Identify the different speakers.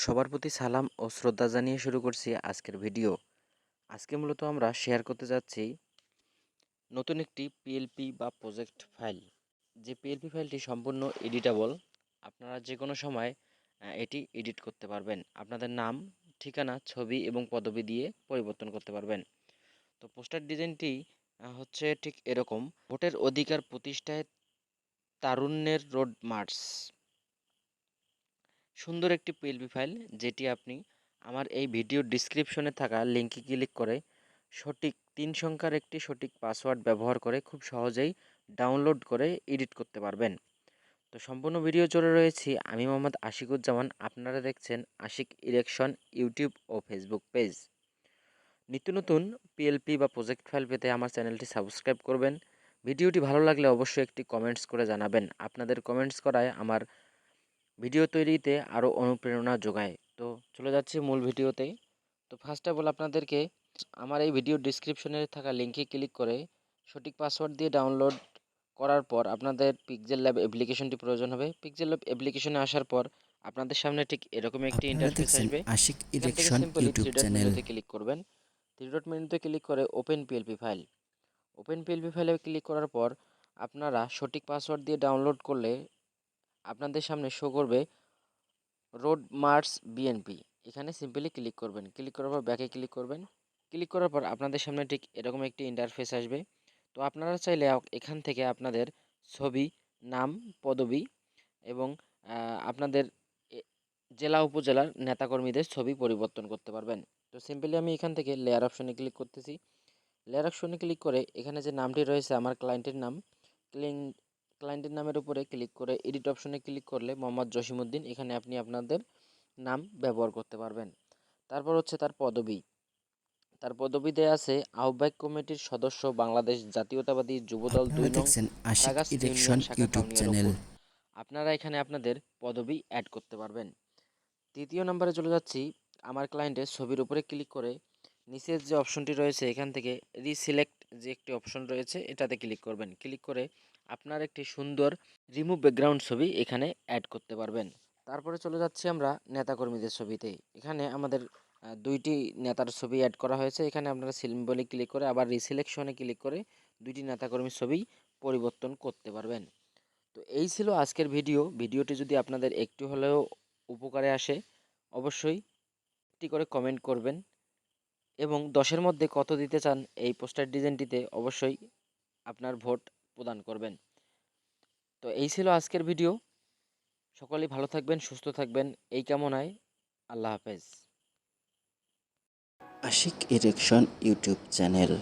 Speaker 1: সবার প্রতি সালাম ও শ্রদ্ধা জানিয়ে শুরু করছি আজকের ভিডিও। আজকে মূলত আমরা শেয়ার করতে যাচ্ছি নতুন একটি পিএলপি বা প্রজেক্ট ফাইল। যে পিএলপি ফাইলটি সম্পূর্ণ এডিটেবল। আপনারা যে কোনো সময় এটি এডিট করতে পারবেন। আপনাদের নাম, ঠিকানা, ছবি এবং পদবি দিয়ে পরিবর্তন করতে পারবেন। তো পোস্টার ডিজাইনটি হচ্ছে ঠিক এরকম: ভোটের অধিকার প্রতিষ্ঠায় তারুণ্যের রোড মার্চ। সুন্দর একটি পিএলপি ফাইল, যেটি আপনি আমার এই ভিডিও ডিসক্রিপশনে থাকা লিঙ্কে ক্লিক করে সঠিক 3 সংখ্যার একটি সঠিক পাসওয়ার্ড ব্যবহার করে খুব সহজেই ডাউনলোড করে এডিট করতে পারবেন। তো সম্পূর্ণ ভিডিও জুড়ে রয়েছি আমি মোহাম্মদ আশিকুজ্জামান। আপনারা দেখছেন আশিক ইরেকশন ইউটিউব ও ফেসবুক পেজ। নিত্য নতুন পিএলপি বা প্রজেক্ট ফাইল পেতে আমার চ্যানেলটি সাবস্ক্রাইব করবেন। ভিডিওটি ভালো লাগলে অবশ্যই একটি কমেন্টস করে জানাবেন। আপনাদের কমেন্টস করায় আমার ভিডিও তৈরিতে আরও অনুপ্রেরণা যোগায়। তো চলে যাচ্ছি মূল ভিডিওতে। তো ফার্স্ট অফ অল আপনাদেরকে আমার এই ভিডিও ডিসক্রিপশনে থাকা লিঙ্কে ক্লিক করে সঠিক পাসওয়ার্ড দিয়ে ডাউনলোড করার পর আপনাদের পিক্সেল ল্যাব অ্যাপ্লিকেশনটি প্রয়োজন হবে। পিক্সেল ল্যাব অ্যাপ্লিকেশনে আসার পর আপনাদের সামনে ঠিক এরকম একটি
Speaker 2: আপনারা
Speaker 1: ইন্টারফেস
Speaker 2: দেখছেন
Speaker 1: আসবে।
Speaker 2: আশিক
Speaker 1: এখান থেকে
Speaker 2: erection
Speaker 1: simply
Speaker 2: YouTube
Speaker 1: three dot
Speaker 2: channel.
Speaker 1: মেনুতে ক্লিক করবেন। থ্রি ডট মেনুতে ক্লিক করে open PLP file. Open PLP ফাইলে ক্লিক করার পর আপনারা সঠিক পাসওয়ার্ড দিয়ে ডাউনলোড করলে আপনাদের সামনে শো করবে রোড মার্চ বিএনপি। এখানে সিম্পলি ক্লিক করবেন। ক্লিক করার পর ব্যাকে ক্লিক করবেন। ক্লিক করার পর আপনাদের সামনে ঠিক এরকম একটি ইন্টারফেস আসবে। তো আপনারা চাইলে এখান থেকে আপনাদের ছবি, নাম, পদবি এবং আপনাদের জেলা উপজেলার নেতাকর্মীদের ছবি পরিবর্তন করতে পারবেন। তো সিম্পলি আমি এখান থেকে লেয়ার অপশনে ক্লিক করতেছি। লেয়ার অপশনে ক্লিক করে এখানে যে নামটি রয়েছে আমার ক্লায়েন্টের নাম, ক্লায়েন্টের নামের উপরে ক্লিক করে এডিট অপশনে ক্লিক করলে মোহাম্মদ জসিমউদ্দিন, এখানে আপনি আপনাদের নাম ব্যবহার করতে পারবেন। তারপর হচ্ছে তার পদবি। তার পদবি দেয়া আছে আহ্বায়ক কমিটির সদস্য, বাংলাদেশ জাতীয়তাবাদী যুবদল
Speaker 2: আপনারা
Speaker 1: ২ নং
Speaker 2: দেখছেন আশিক
Speaker 1: আরাগাছ
Speaker 2: ইরেকশন
Speaker 1: ইউনিয়ন শাখা
Speaker 2: ইউটিউব চ্যানেল।
Speaker 1: কাউনিয়ারপুর। আপনারা এখানে আপনাদের পদবি অ্যাড করতে পারবেন। তৃতীয় নম্বরে চলে যাচ্ছি। আমার ক্লায়েন্টের ছবির উপরে ক্লিক করে নিচের যে অপশনটি রয়েছে এখান থেকে রিসিলেক্ট যে একটি অপশন রয়েছে এটাতে ক্লিক করবেন। ক্লিক করে আপনার একটি সুন্দর রিমুভ ব্যাকগ্রাউন্ড ছবি এখানে অ্যাড করতে পারবেন। তারপরে চলে যাচ্ছি আমরা নেতাকর্মীদের ছবিতে। এখানে আমাদের দুইটি নেতার ছবি অ্যাড করা হয়েছে। এখানে আপনারা সিম্বলে ক্লিক করে আবার রিসিলেকশনে ক্লিক করে দুইটি নেতাকর্মীর ছবি পরিবর্তন করতে পারবেন। তো এই ছিল আজকের ভিডিও। ভিডিওটি যদি আপনাদের একটু হলেও উপকারে আসে অবশ্যই একটি করে কমেন্ট করবেন এবং 10-এর মধ্যে কত দিতে চান এই পোস্টার ডিজাইনটিতে অবশ্যই আপনার ভোট প্রদান করবেন। তো এই ছিল আজকের ভিডিও। সকলেই ভালো থাকবেন, সুস্থ থাকবেন এই কামনায়। আল্লাহ হাফেজ।
Speaker 2: Ashik erection YouTube channel.